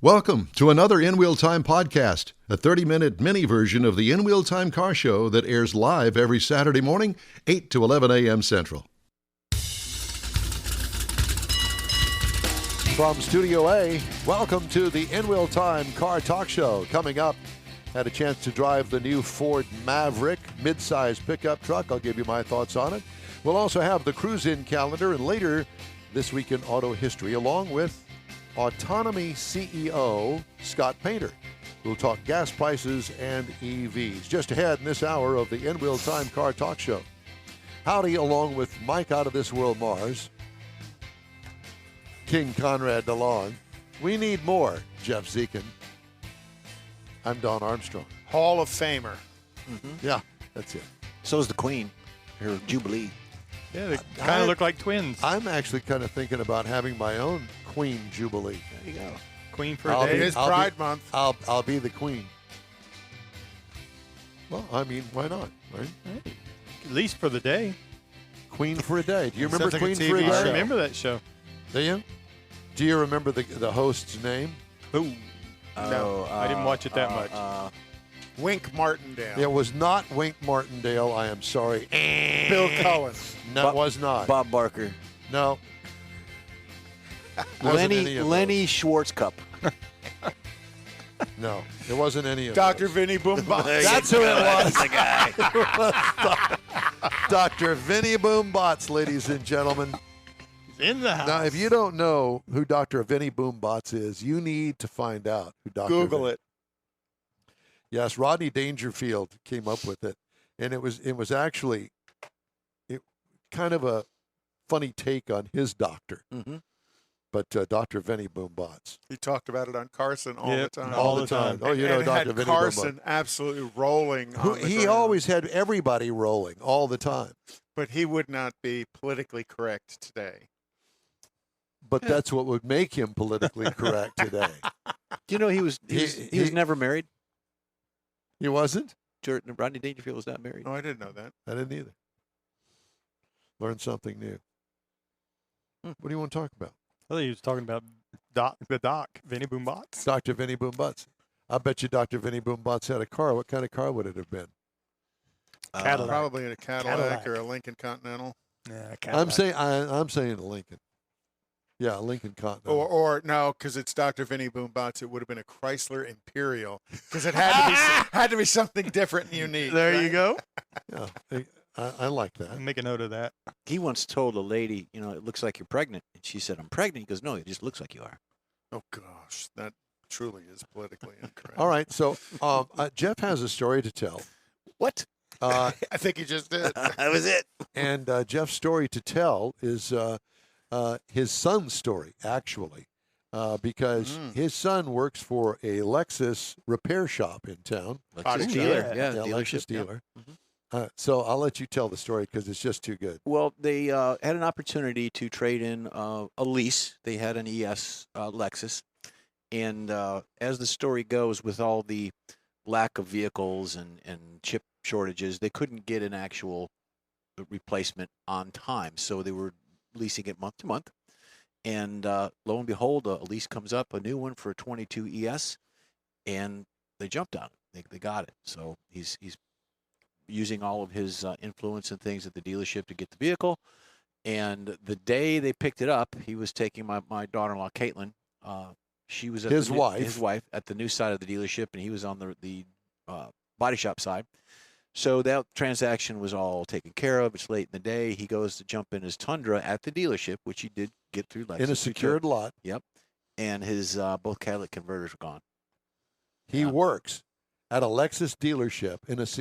Welcome to another In Wheel Time podcast, a 30-minute mini version of the In Wheel Time car show that airs live every Saturday morning, 8 to 11 a.m. Central. From Studio A, welcome to the In Wheel Time car talk show. Coming up, had a chance to drive the new Ford Maverick mid-size pickup truck. I'll give you my thoughts on it. We'll also have the cruise-in calendar, and later this week in auto history, along with Autonomy CEO Scott Painter. We'll talk gas prices and EVs. Just ahead in this hour of the In Wheel Time car talk show. Howdy, along with Mike out of this world Mars, King Conrad DeLong. We need more, Jeff Dziekan. I'm Don Armstrong. Hall of Famer. Yeah, that's it. So is the Queen, her Jubilee. Yeah, they kind of look like twins. I'm actually kind of thinking about having my own Queen Jubilee. There you go. Queen for a day. It is Pride Month. I'll be the Queen. Well, I mean, why not, right? At least for the day. Queen for a day. Do you remember Sounds like a Queen for a TV day? show. I remember that show. Do you? Do you remember the host's name? Ooh. No, I didn't watch it that much. Wink Martindale. It was not Wink Martindale. I am sorry. Bill Cullen. No, it was not. Bob Barker. No. Wasn't any Lenny of Schwarzkopf. No, it wasn't any of Dr. those. Vinny Boombox. That's who it was. That's the guy. Dr. Vinny Boombots, ladies and gentlemen. In the house. Now, if you don't know who Dr. Vinny Boombots is, you need to find out who Dr. Google Vinny. it. Yes, Rodney Dangerfield came up with it, and it was actually kind of a funny take on his doctor. Mhm. But Dr. Vinny Boombots. He talked about it on Carson all the time. All the time. Oh, you know and Dr. had Vinny Carson Boombots. absolutely rolling on the He ground. always had everybody rolling all the time. But he would not be politically correct today. But that's what would make him politically correct today. Do you know he was never married? He wasn't? Rodney Dangerfield was not married. Oh, I didn't know that. I didn't either. Learn something new. What do you want to talk about? I thought he was talking about the doc, Vinny Boombots. Dr. Vinny Boombots. I bet you Dr. Vinny Boombots had a car. What kind of car would it have been? Cadillac. Probably in a Cadillac, Cadillac. or a Lincoln Continental. Yeah, I'm saying a Lincoln. Yeah, a Lincoln Continental. Or no, because it's Dr. Vinny Boombots. It would have been a Chrysler Imperial, because it had to be something different and unique. There right? you go. Yeah, I like that. Make a note of that. He once told a lady, it looks like you're pregnant. And she said, I'm pregnant. He goes, no, it just looks like you are. Oh gosh, that truly is politically incorrect. All right, so Jeff has a story to tell. What? I think he just did. That was it. And Jeff's story to tell is his son's story, actually, because his son works for a Lexus repair shop in town. Lexus Ooh, dealer. yeah. Yeah, Lexus dealership. Yeah. dealer. So I'll let you tell the story because it's just too good. Well, they had an opportunity to trade in a lease. They had an ES Lexus. And as the story goes, with all the lack of vehicles and chip shortages, they couldn't get an actual replacement on time. So they were leasing it month to month. And lo and behold, a lease comes up, a new one for a 22 ES, and they jumped on it. They got it. So he's using all of his influence and things at the dealership to get the vehicle. And the day they picked it up, he was taking my daughter-in-law, Caitlin. She was at His wife at the new side of the dealership, and he was on the body shop side. So that transaction was all taken care of. It's late in the day. He goes to jump in his Tundra at the dealership, which he did get through Lexus. In a secured lot. Yep. And his both catalytic converters were gone. He works at a Lexus dealership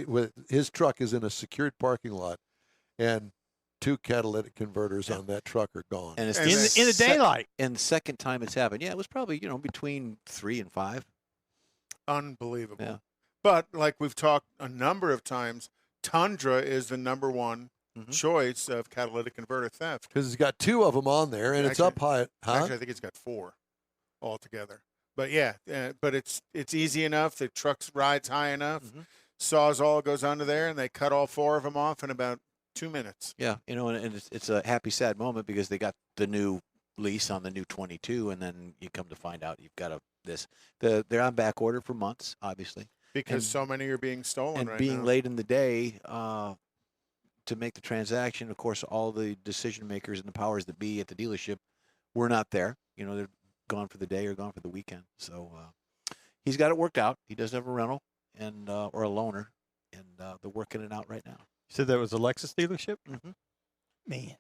with his truck is in a secured parking lot, and 2 catalytic converters on that truck are gone. And it's In the daylight. And the second time it's happened. Yeah, it was probably between 3 and 5. Unbelievable. Yeah. But like we've talked a number of times, Tundra is the number one choice of catalytic converter theft. Because it's got 2 of them on there, and it's up high. Huh? Actually, I think it's got 4 altogether. But yeah, but it's easy enough. The truck rides high enough. Sawzall goes under there, and they cut all 4 of them off in about 2 minutes. Yeah, and it's a happy, sad moment because they got the new lease on the new 22, and then you come to find out you've got they're on back order for months, obviously, because and- so many are being stolen and right being now. late in the day to make the transaction. Of course, all the decision makers and the powers that be at the dealership were not there. You know, they're gone for the day or gone for the weekend. So he's got it worked out. He does have a rental and or a loaner, and they're working it out right now. You said that was a Lexus dealership? Mm-hmm. Man.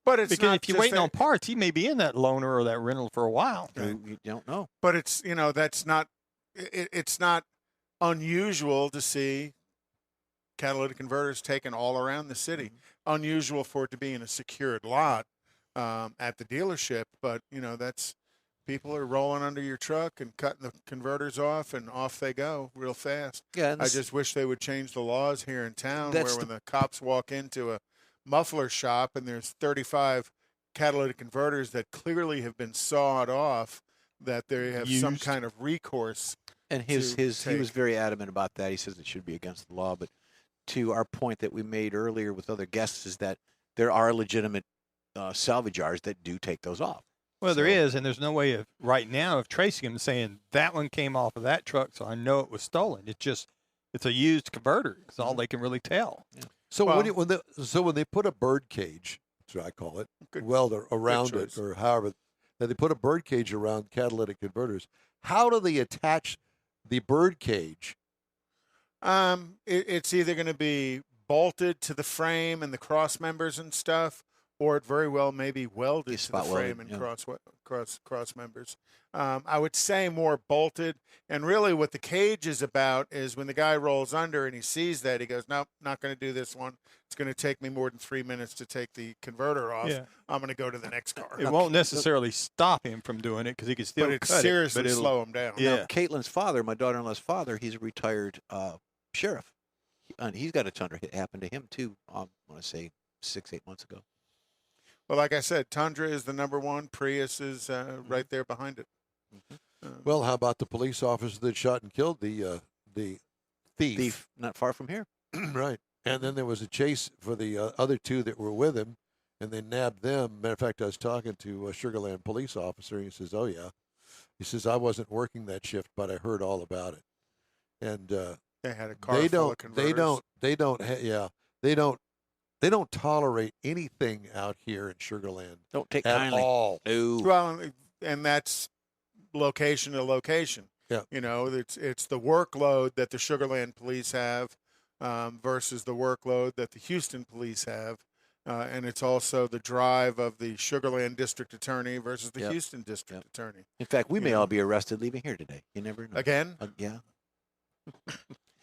But it's Because not if you're just waiting that- on parts, he may be in that loaner or that rental for a while. You don't know. But it's that's not it's not unusual to see catalytic converters taken all around the city. Unusual for it to be in a secured lot at the dealership, but that's people are rolling under your truck and cutting the converters off, and off they go real fast. Yeah, and I just wish they would change the laws here in town, That's where when the cops walk into a muffler shop and there's 35 catalytic converters that clearly have been sawed off, that they have some Used. kind of recourse. And to he was take. very adamant about that. He says it should be against the law. But to our point that we made earlier with other guests is that there are legitimate salvage yards that do take those off. Well, there So- is, and there's no way of right now of tracing him and saying that one came off of that truck, so I know it was stolen. It's a used converter. It's all they can really tell. So Well- when they put a bird cage, that's what I call it, Good- around it, choice. or however, that they put a bird cage around catalytic converters, how do they attach the bird cage? It's either going to be bolted to the frame and the cross members and stuff, or it very well may be welded Be to the spot frame welded, and yeah. cross members. I would say more bolted. And really, what the cage is about is when the guy rolls under and he sees that, he goes, "Nope, not going to do this one. It's going to take me more than 3 minutes to take the converter off. Yeah. I'm going to go to the next car." It won't necessarily stop him from doing it because he can still But it cut seriously it. But it'll- slow him down. Yeah. Now, Caitlin's father, my daughter-in-law's father, he's a retired sheriff. And he's got a Tundra. It happened to him, too, I want to say 6-8 months ago. Well, like I said, Tundra is the number one. Prius is right there behind it. Well, how about the police officer that shot and killed the thief? Thief, not far from here. Right. And then there was a chase for the other two that were with him, and they nabbed them. Matter of fact, I was talking to a Sugar Land police officer, and he says, "Oh yeah," he says, "I wasn't working that shift, but I heard all about it." And They had a car full of converters. they don't tolerate anything out here in Sugar Land Don't take at kindly. all. No. Well, and that's location to location. Yeah. It's the workload that the Sugar Land police have versus the workload that the Houston police have. And it's also the drive of the Sugar Land district attorney versus the Yep. Houston district attorney. In fact, we may Yeah. all be arrested leaving here today. You never know. Again, Yeah.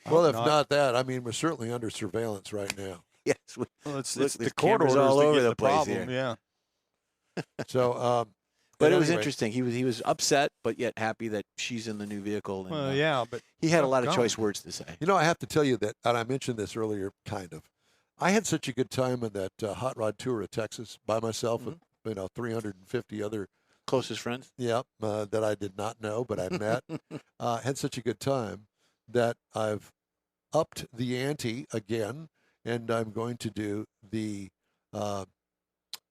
Well, if not. not that, I mean, we're certainly under surveillance right now. Yes. Well, it's Look, the there's court cameras orders all that over get the the place problem. here. Yeah. So, But it was anyway, interesting. He was upset, but yet happy that she's in the new vehicle. And, Well, yeah, but he had a Oh, lot of God. choice words to say. You know, I have to tell you that, and I mentioned this earlier, kind of. I had such a good time on that hot rod tour of Texas by myself with 350 other, Closest friends. that I did not know, but I met. Had such a good time that I've upped the ante again, and I'm going to do the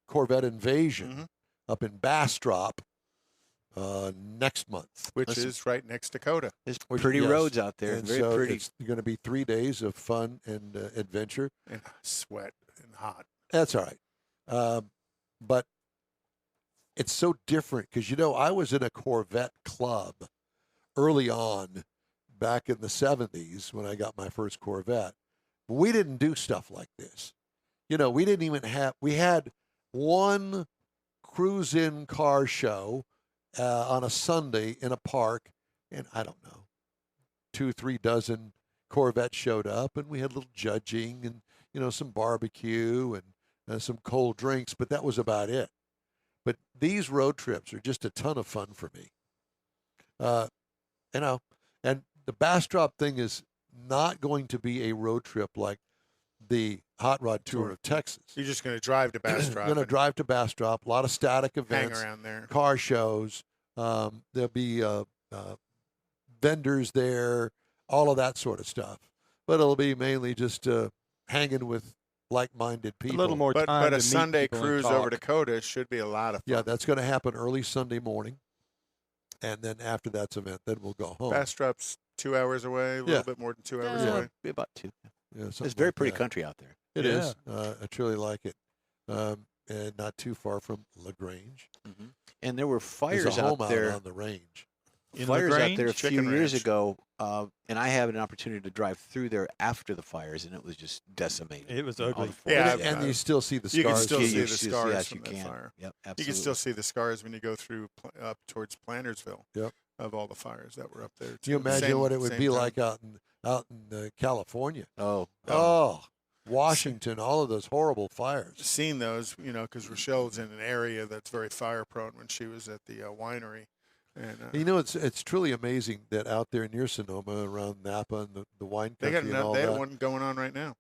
Corvette Invasion up in Bastrop next month. which Listen. is right next to Coda. There's Which- pretty yes. roads out there. And Very so pretty. it's going to be 3 days of fun and adventure. And sweat and hot. That's all right. But it's so different because, I was in a Corvette club early on back in the 70s when I got my first Corvette. We didn't do stuff like this. We didn't even we had one cruise-in car show on a Sunday in a park, and I don't know, 2-3 dozen Corvettes showed up, and we had a little judging and, some barbecue and some cold drinks, but that was about it. But these road trips are just a ton of fun for me. And the Bastrop thing is not going to be a road trip like the Hot Rod Tour of Texas. You're just going to drive to Bastrop. Going to and drive to Bastrop, a lot of static hang events, around there. car shows. There'll be vendors there, all of that sort of stuff. But it'll be mainly just hanging with like-minded A people. little more But time a to meet Sunday people and cruise over talk. Dakota should be a lot of fun. Yeah, that's going to happen early Sunday morning, and then after that's event, then we'll go home. Bastrup's 2 hours away, a little Yeah. bit more than 2 hours Yeah, away. be about 2. Yeah, It's something very like pretty that. country out there. It Yeah. is. I truly like it, and not too far from LaGrange. And there were There's fires a home out there. on the range. In Fires out there a LaGrange? few Chicken years ranch. ago, and I had an opportunity to drive through there after the fires, and it was just decimated. It was All the ugly. Ford Yeah, Fires. And you still see the You can scars. still Yeah, see you the still- scars yes, from you that can. fire. Yep, You absolutely. can still see the scars when you go through up towards Plantersville. Yep. Of all the fires that were up there. Can you too. imagine Same- what it would same be time. like out in California? Oh, Oh, Washington, all of those horrible fires. Seen those, because Rochelle's in an area that's very fire prone when she was at the winery. And You know, it's truly amazing that out there near Sonoma, around Napa and the wine they country got and all they have that, one going on right now.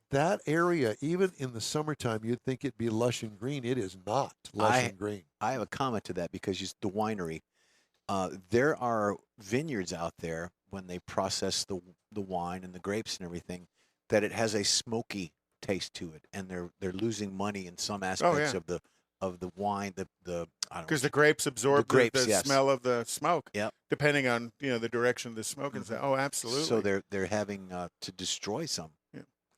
that area, even in the summertime, you'd think it'd be lush and green. It is not lush and green. I have a comment to that because the winery, there are vineyards out there when they process the wine and the grapes and everything, that it has a smoky taste to it, and they're losing money in some aspects of the wine. I don't know. Because the grapes absorb grapes, the yes. smell of the smoke. Yep. Depending on the direction of the smoke and stuff. Oh, absolutely. So they're having to destroy some.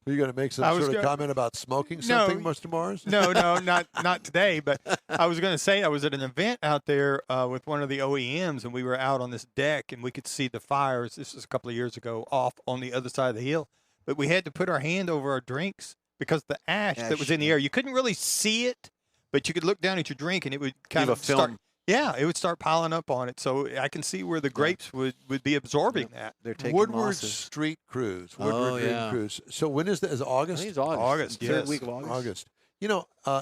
Are you going to make some I was sort of go- comment about smoking No. something, Mr. Mars? No, not today. But I was going to say I was at an event out there with one of the OEMs, and we were out on this deck, and we could see the fires. This was a couple of years ago, off on the other side of the hill. But we had to put our hand over our drinks because the ash that was in the air. You couldn't really see it, but you could look down at your drink, and it would kind Leave of a film. start. Yeah, it would start piling up on it. So I can see where the grapes would be absorbing that. They're taking Woodward losses. Street Cruise. Oh, Woodward Green yeah. Cruise. So when is that? Is it I August? think it's August. August, Third yes. week of August. August.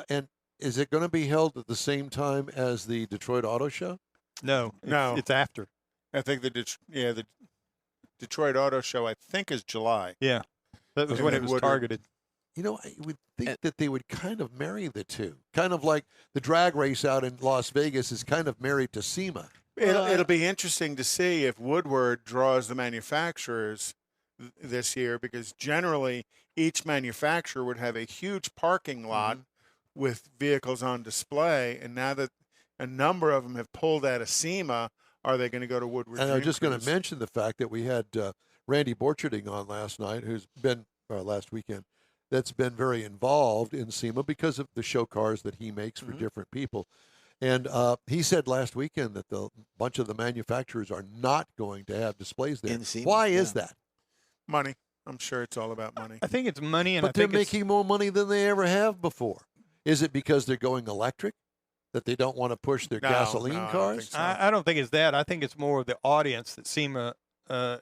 And is it going to be held at the same time as the Detroit Auto Show? No, it's after. I think the Detroit Auto Show, I think, is July. Yeah, that was And when then it was Woodward. targeted. I would think that they would kind of marry the two. Kind of like the drag race out in Las Vegas is kind of married to SEMA. It'll be interesting to see if Woodward draws the manufacturers this year, because generally each manufacturer would have a huge parking lot with vehicles on display, and now that a number of them have pulled out of SEMA, are they going to go to Woodward? And I was Dream just going to Cruise? mention the fact that we had Randy Borcherding on last night, who's been last weekend, that's been very involved in SEMA because of the show cars that he makes for different people. And he said last weekend that the bunch of the manufacturers are not going to have displays there. In SEMA, Why is yeah. that? Money. I'm sure it's all about money. I think it's money, and But I they're think it's, making more money than they ever have before. Is it because they're going electric, that they don't want to push their No, gasoline no, I don't cars? think so. I don't think it's that. I think it's more of the audience that SEMA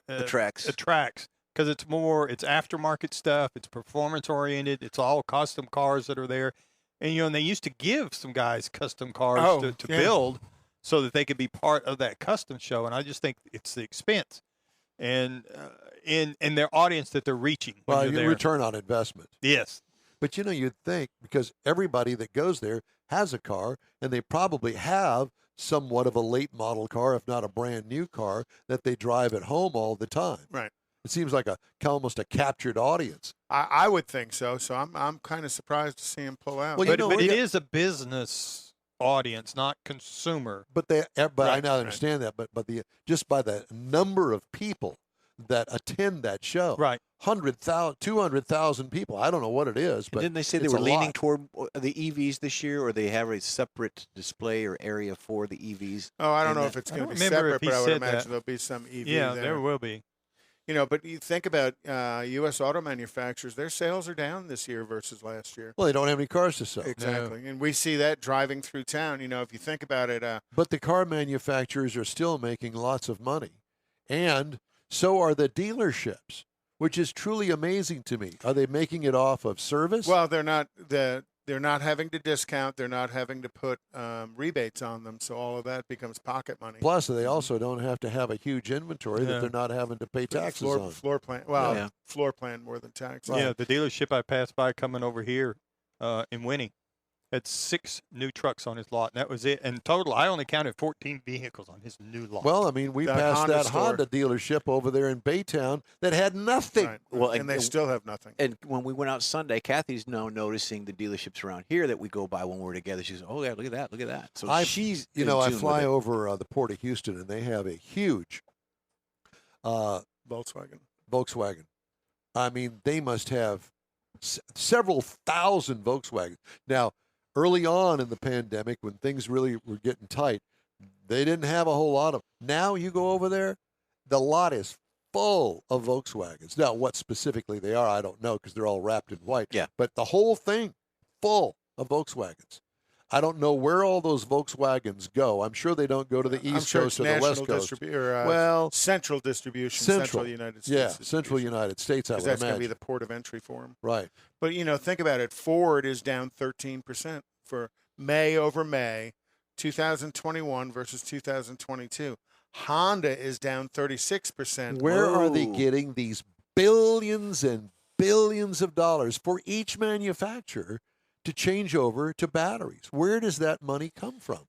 Attracts. because it's aftermarket stuff. It's performance oriented. It's all custom cars that are there, and they used to give some guys custom cars to build so that they could be part of that custom show. And I just think it's the expense and in their audience that they're reaching. When Well, you're you there. return on investment. Yes. But you'd think, because everybody that goes there has a car, and they probably have somewhat of a late model car, if not a brand new car, that they drive at home all the time. Right. It seems like almost a captured audience. I would think so. So I'm kind of surprised to see him pull out. Well, But it is a business audience, not consumer. But I Right, now understand that. But just by the number of people that attend that show, Right. 100,000, 200,000 people. I don't know what it is, And but didn't they say they it's were a leaning lot. toward the EVs this year, or they have a separate display or area for the EVs? Oh, I don't And know that- if it's I going to don't be remember separate, if he but I would said imagine that. there'll be some EV Yeah, there. there will be. But you think about U.S. auto manufacturers; their sales are down this year versus last year. Well, they don't have any cars to sell. Exactly, and we see that driving through town. If you think about it, But the car manufacturers are still making lots of money. And so are the dealerships, which is truly amazing to me. Are they making it off of service? well, they're not having to discount, they're not having to put rebates on them, so all of that becomes pocket money. Plus, they also don't have to have a huge inventory that Yeah. they're not having to pay taxes on. Floor plan. Well, Yeah. floor plan more than tax. Yeah, the dealership I passed by coming over here in Winnie, Had 6 new trucks on his lot, and that was it. In total, I only counted 14 vehicles on his new lot. Well, I mean, we That passed Honda that store. Honda dealership over there in Baytown that had nothing. Right. Well, and they still have nothing. And when we went out Sunday, Kathy's now noticing the dealerships around here that we go by when we're together. She's, oh yeah, look at that, look at that. So she's, You in know, I tune with fly it. over the port of Houston, and they have a huge Volkswagen. I mean, they must have several thousand Volkswagens. Now, early on in the pandemic, when things really were getting tight, they didn't have a whole lot of. Now you go over there, the lot is full of Volkswagens. Now, what specifically they are, I don't know, because they're all wrapped in white. Yeah. But the whole thing full of Volkswagens. I don't know where all those Volkswagens go. I'm sure they don't go to the East Coast or the West Coast. Well, central distribution, central United States. Yeah, central United States, I would because that's going to imagine. be the port of entry for them. Right. But, think about it. Ford is down 13% for May over May, 2021 versus 2022. Honda is down 36%. Where are they Whoa. getting these billions and billions of dollars for each manufacturer to change over to batteries? Where does that money come from?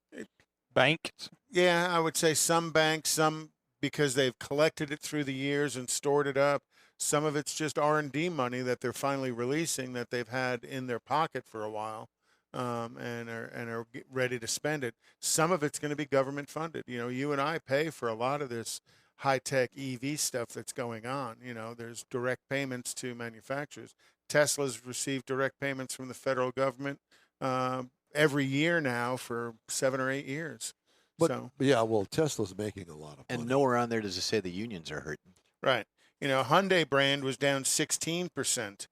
Banks. Yeah, I would say some banks, some because they've collected it through the years and stored it up. Some of it's just R&D money that they're finally releasing that they've had in their pocket for a while, and are ready to spend it. Some of it's going to be government funded. You and I pay for a lot of this high-tech EV stuff that's going on. There's direct payments to manufacturers. Tesla's received direct payments from the federal government every year now for 7 or 8 years. But yeah, well, Tesla's making a lot of money. And nowhere on there does it say the unions are hurting. Right. Hyundai brand was down 16%.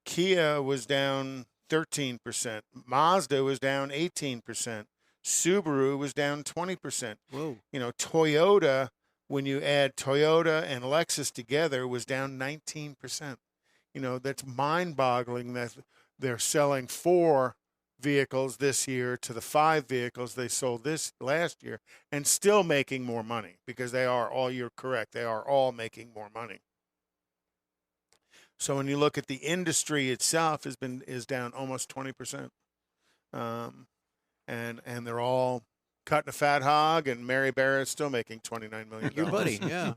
Kia was down 13%. Mazda was down 18%. Subaru was down 20%. Whoa. Toyota, when you add Toyota and Lexus together, was down 19%. That's mind-boggling that they're selling 4 vehicles this year to the 5 vehicles they sold this last year and still making more money because you're correct, they are all making more money. So when you look at the industry itself is down almost 20%. And they're all cutting a fat hog, and Mary Barrett's still making $29 million. Your buddy, yeah.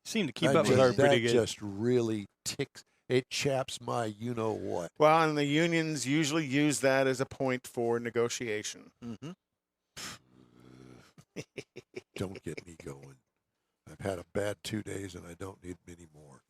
Seem to keep up with her pretty That good. just really ticks. It chaps my you-know-what. Well, and the unions usually use that as a point for negotiation. Mm-hmm. Don't get me going. I've had a bad 2 days, and I don't need many more.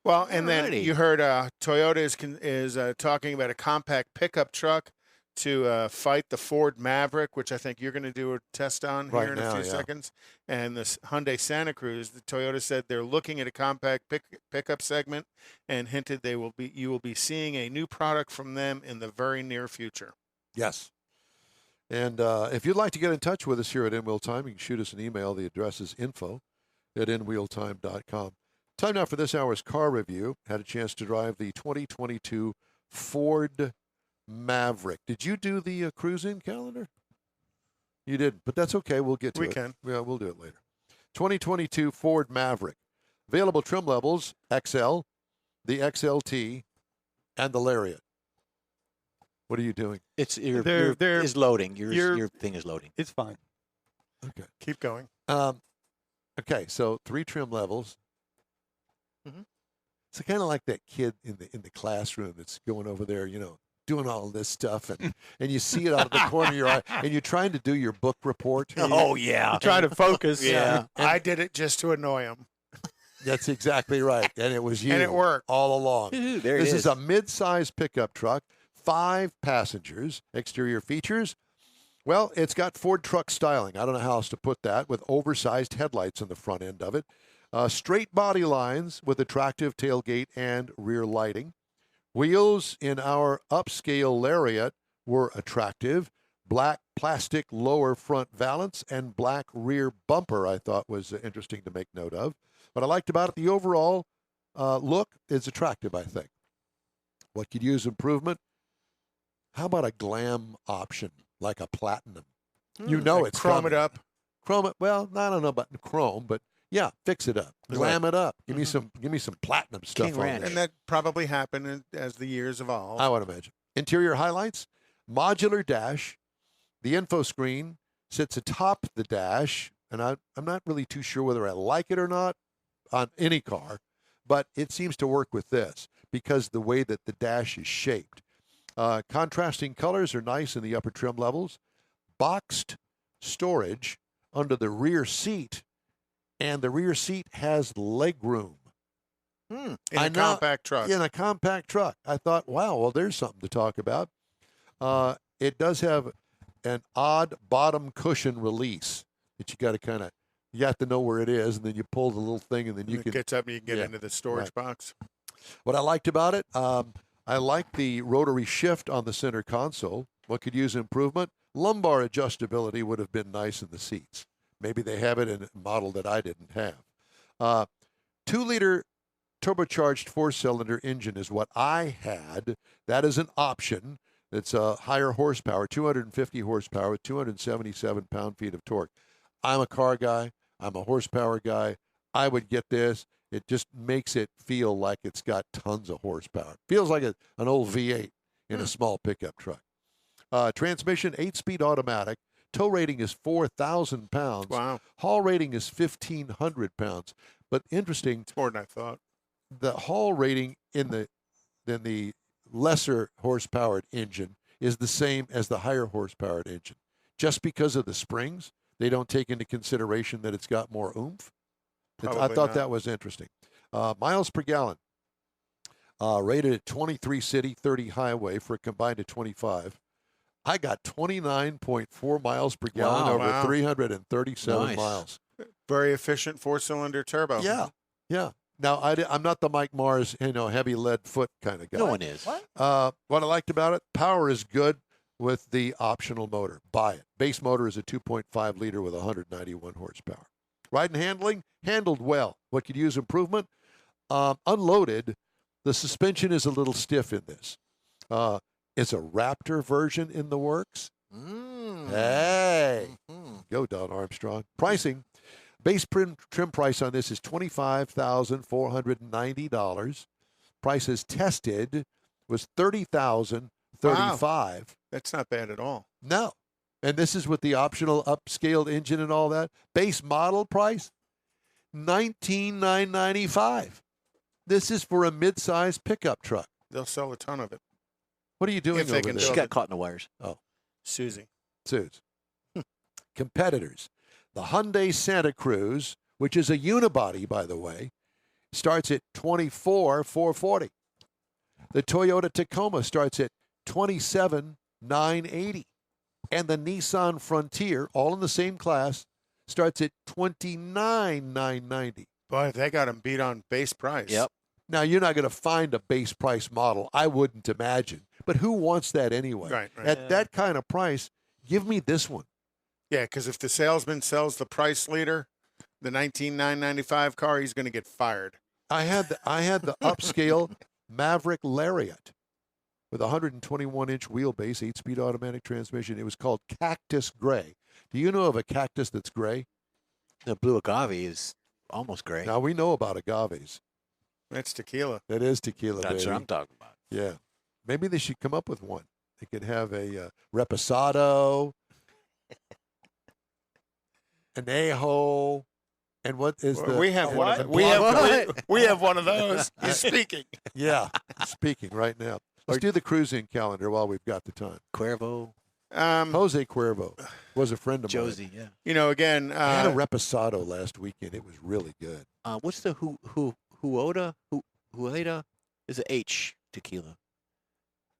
Well, and then Alrighty. you heard Toyota is talking about a compact pickup truck to fight the Ford Maverick, which I think you're going to do a test on here Right in now, a few yeah. seconds. And this Hyundai Santa Cruz, the Toyota said they're looking at a compact pickup segment and hinted you will be seeing a new product from them in the very near future. Yes. And if you'd like to get in touch with us here at In Wheel Time, you can shoot us an email. The address is info@inwheeltime.com. Time now for this hour's car review. Had a chance to drive the 2022 Ford Maverick. Did you do the cruise-in calendar? You didn't, but that's okay. We'll get to it. We can. Yeah, we'll do it later. 2022 Ford Maverick. Available trim levels, XL, the XLT, and the Lariat. What are you doing? It's They're- is loading. you're- Your thing is loading. It's fine. Okay. Keep going. Okay, so 3 trim levels. Mhm. It's kind of like that kid in the classroom that's going over there, doing all this stuff, and you see it out of the corner of your eye, and you're trying to do your book report. Oh yeah. Try to focus. Yeah. I did it just to annoy him. That's exactly right, and it was you. And it worked. all along. There This it is a mid-size pickup truck, 5 passengers. Exterior features. Well, it's got Ford truck styling. I don't know how else to put that, with oversized headlights on the front end of it. Straight body lines with attractive tailgate and rear lighting. Wheels in our upscale Lariat were attractive. Black plastic lower front valance and black rear bumper I thought was interesting to make note of. What I liked about it, the overall look is attractive, I think. What could use improvement? How about a glam option, like a platinum? You know Like it's chrome it coming. up. Chrome it, well, I don't know about chrome, but Yeah, fix it up, glam it up. Give me Mm-hmm. some platinum stuff King on Ranch. there. And that probably happened as the years evolved. I would imagine. Interior highlights: modular dash. The info screen sits atop the dash, and I'm not really too sure whether I like it or not on any car, but it seems to work with this because the way that the dash is shaped. Contrasting colors are nice in the upper trim levels. Boxed storage under the rear seat, and the rear seat has leg room. In a compact truck. In a compact truck. I thought, wow, well, there's something to talk about. It does have an odd bottom cushion release that you got to kind of, you have to know where it is, and then you pull the little thing, and then you It can. gets up and you can get Yeah, into the storage right. box. What I liked about it, I like the rotary shift on the center console. What could use improvement? Lumbar adjustability would have been nice in the seats. Maybe they have it in a model that I didn't have. 2-liter turbocharged 4-cylinder engine is what I had. That is an option. It's a higher horsepower, 250 horsepower with 277 pound-feet of torque. I'm a car guy. I'm a horsepower guy. I would get this. It just makes it feel like it's got tons of horsepower. Feels like an old V8 in a small pickup truck. Transmission, 8-speed automatic. Tow rating is 4,000 pounds. Wow. Haul rating is 1,500 pounds. But interesting, It's more than I thought. the haul rating in the lesser horsepowered engine is the same as the higher horsepowered engine. Just because of the springs, they don't take into consideration that it's got more oomph. I Probably thought not. that was interesting. Miles per gallon, rated at 23 city, 30 highway for a combined of 25. I got 29.4 miles per gallon over Wow. 337 Nice. miles. Very efficient 4-cylinder turbo. Yeah, yeah. Now, I'm not the Mike Mars, heavy lead foot kind of guy. No one is. What? What I liked about it, power is good with the optional motor. Buy it. Base motor is a 2.5 liter with 191 horsepower. Ride and handling, handled well. What could use improvement? Unloaded, the suspension is a little stiff in this. It's a Raptor version in the works. Hey, go Don Armstrong. Pricing, base trim price on this is $25,490. Prices tested was $30,035. That's not bad at all. No. And this is with the optional upscaled engine and all that. Base model price, $19,995. This is for a mid-size pickup truck. They'll sell a ton of it. What are you doing If they over can there? She build got it. caught in the wires. Susie. Suits. Competitors. The Hyundai Santa Cruz, which is a unibody, by the way, starts at $24,440. The Toyota Tacoma starts at $27,980. And the Nissan Frontier, all in the same class, starts at $29,990. Boy, they got them beat on base price. Yep. Now, you're not going to find a base price model. I wouldn't imagine. But who wants that anyway? Right, right. At that kind of price, give me this one. Yeah, because if the salesman sells the price leader, the $19,995 car, he's going to get fired. I had the upscale Maverick Lariat with a 121-inch wheelbase, 8-speed automatic transmission. It was called Cactus Gray. Do you know of a cactus that's gray? The blue agave is almost gray. Now, we know about agaves. That's tequila. That is tequila, That's baby. what I'm talking about. Yeah. Maybe they should come up with one. They could have a reposado, anejo, and what is the? We have and one. the We blanc- have we have one of those. He's speaking. Yeah, speaking right now. Let's do the cruising calendar while we've got the time. Cuervo, Jose Cuervo was a friend of mine. Josie, yeah. Again, I had a reposado last weekend. It was really good. What's the Hueda? Is it H tequila?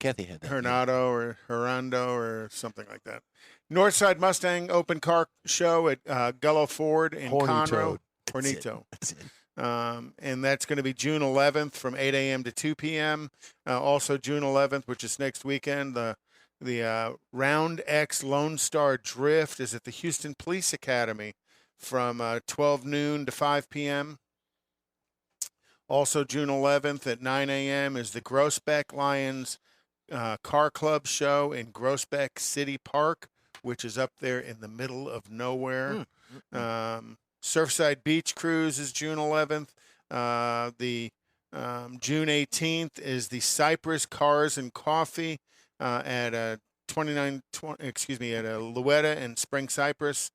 Kathy had that. Hernado or Herando or something like that. Northside Mustang Open Car Show at Gullo Ford in Horny Conroe. That's it. Hornito. That's it. And that's going to be June 11th from 8 a.m. to 2 p.m. Also June 11th, which is next weekend, the Round X Lone Star Drift is at the Houston Police Academy from 12 noon to 5 p.m. Also June 11th at 9 a.m. is the Groesbeck Lions Car Club Show in Groesbeck City Park, which is up there in the middle of nowhere. Surfside Beach Cruise is June 11th. The June 18th is the Cypress Cars and Coffee at at Luetta and Spring Cypress.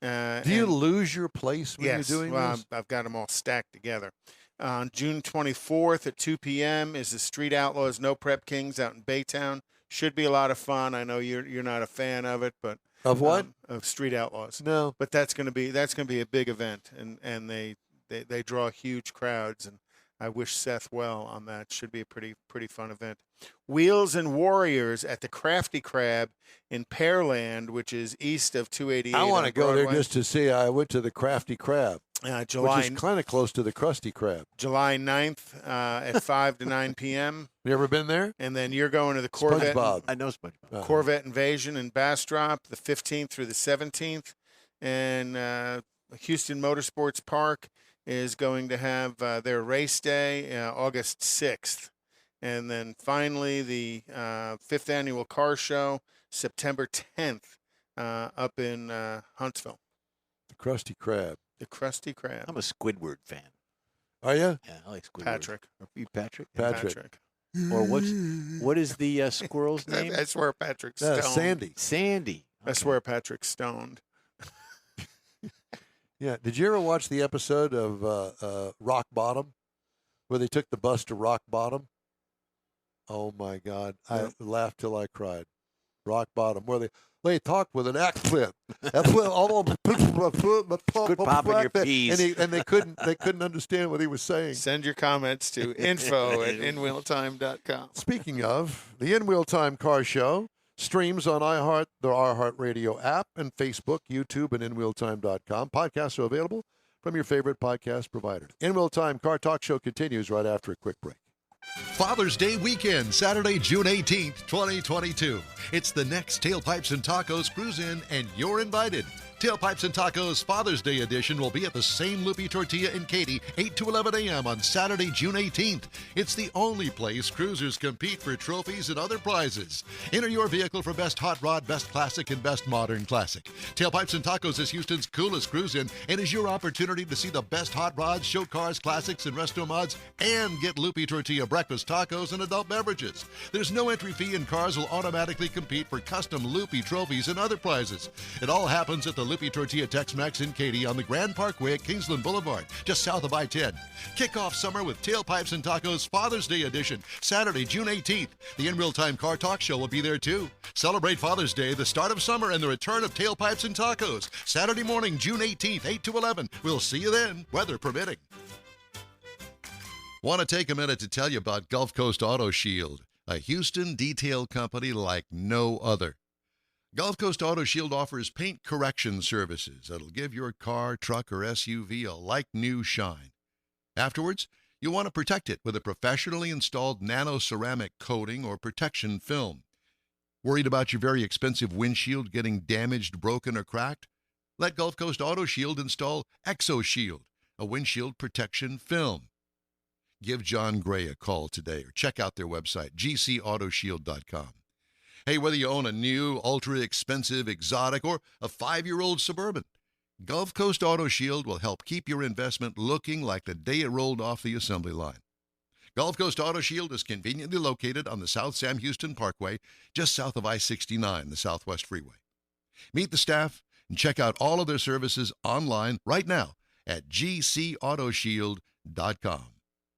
Do you lose your place when yes, you're doing this? I've got them all stacked together. On June 24th at 2 p.m. is the Street Outlaws No Prep Kings out in Baytown. Should be a lot of fun. I know you're not a fan of it, but Of what? Of Street Outlaws. No. But that's going to be a big event, and they draw huge crowds, and I wish Seth well on that. Should be a pretty fun event. Wheels and Warriors at the Crafty Crab in Pearland, which is east of 288. I want to go Broadway. there just to see. I went to the Crafty Crab, July, which is kind of close to the Krusty Krab. July 9th at 5 to 9 p.m. You ever been there? And then you're going to the Corvette. SpongeBob. I know SpongeBob. Corvette Invasion in Bastrop, the 15th through the 17th. And Houston Motorsports Park is going to have their race day August 6th. And then finally, the 5th Annual Car Show, September 10th, up in Huntsville. The Krusty Krab. The Krusty Krab. I'm a Squidward fan. Are you? Yeah, I like Squidward. Patrick. Are you Patrick? Patrick. Or what is the squirrel's name? I swear Patrick's stoned. Sandy. Sandy. I swear Patrick's stoned. Yeah. Did you ever watch the episode of Rock Bottom, where they took the bus to Rock Bottom? Oh my God! I laughed till I cried. Rock Bottom, where they talk with an accent. Good popping your peas. And they couldn't understand what he was saying. Send your comments to info@inwheeltime.com. Speaking of, the In Wheel Time Car Show streams on the iHeartRadio app, and Facebook, YouTube, and inwheeltime.com. Podcasts are available from your favorite podcast provider. In Wheel Time Car Talk Show continues right after a quick break. Father's Day weekend, Saturday, June 18th, 2022. It's the next Tailpipes and Tacos Cruise-In, and you're invited. Tailpipes and Tacos Father's Day edition will be at the same Loopy Tortilla in Katy, 8 to 11 a.m. on Saturday, June 18th. It's the only place cruisers compete for trophies and other prizes. Enter your vehicle for Best Hot Rod, Best Classic, and Best Modern Classic. Tailpipes and Tacos is Houston's coolest cruise-in and is your opportunity to see the best hot rods, show cars, classics, and resto mods, and get Loopy Tortilla breakfast tacos and adult beverages. There's no entry fee, and cars will automatically compete for custom Loopy trophies and other prizes. It all happens at the Loopy Tortilla Tex-Mex in Katy on the Grand Parkway at Kingsland Boulevard, just south of I-10. Kick off summer with Tailpipes and Tacos Father's Day edition, Saturday, June 18th. The In Real Time Car Talk Show will be there too. Celebrate Father's Day, the start of summer, and the return of Tailpipes and Tacos. Saturday morning, June 18th, 8 to 11. We'll see you then, weather permitting. Want to take a minute to tell you about Gulf Coast Auto Shield, a Houston detail company like no other. Gulf Coast Auto Shield offers paint correction services that'll give your car, truck, or SUV a like-new shine. Afterwards, you'll want to protect it with a professionally installed nano-ceramic coating or protection film. Worried about your very expensive windshield getting damaged, broken, or cracked? Let Gulf Coast Auto Shield install Exo Shield, a windshield protection film. Give John Gray a call today or check out their website, gcautoshield.com. Hey, whether you own a new, ultra-expensive, exotic, or a 5-year-old Suburban, Gulf Coast Auto Shield will help keep your investment looking like the day it rolled off the assembly line. Gulf Coast Auto Shield is conveniently located on the South Sam Houston Parkway, just south of I-69, the Southwest Freeway. Meet the staff and check out all of their services online right now at gcautoshield.com.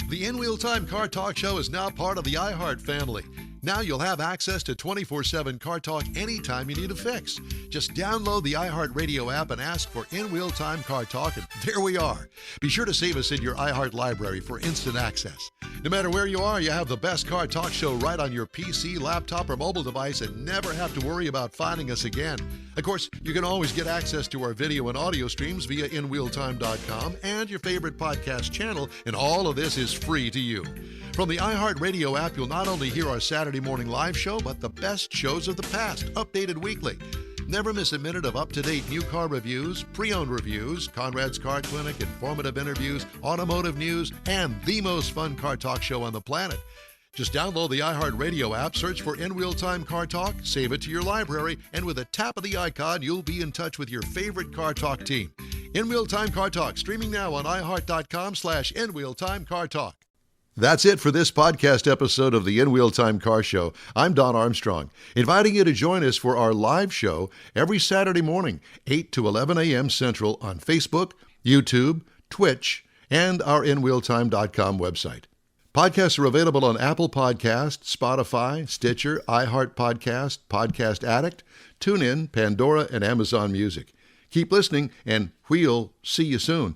The In Wheel Time Car Talk Show is now part of the iHeart family. Now you'll have access to 24/7 Car Talk anytime you need a fix. Just download the iHeart Radio app and ask for In Wheel Time Car Talk, and there we are. Be sure to save us in your iHeart library for instant access. No matter where you are, you have the best Car Talk Show right on your PC, laptop, or mobile device and never have to worry about finding us again. Of course, you can always get access to our video and audio streams via InWheelTime.com and your favorite podcast channel, and all of this is free to you. From the iHeart Radio app, you'll not only hear our Saturday morning live show, but the best shows of the past, updated weekly. Never miss a minute of up-to-date new car reviews, pre-owned reviews, Conrad's Car Clinic, informative interviews, automotive news, and the most fun car talk show on the planet. Just download the iHeart Radio app, search for In Wheel Time Car Talk, save it to your library, and with a tap of the icon, you'll be in touch with your favorite Car Talk team. In-Wheel Time Car Talk, streaming now on iHeart.com/InWheelTimeCarTalk. That's it for this podcast episode of the In-Wheel Time Car Show. I'm Don Armstrong, inviting you to join us for our live show every Saturday morning, 8 to 11 a.m. Central on Facebook, YouTube, Twitch, and our InWheelTime.com website. Podcasts are available on Apple Podcasts, Spotify, Stitcher, iHeart Podcast, Podcast Addict, TuneIn, Pandora, and Amazon Music. Keep listening, and we'll see you soon.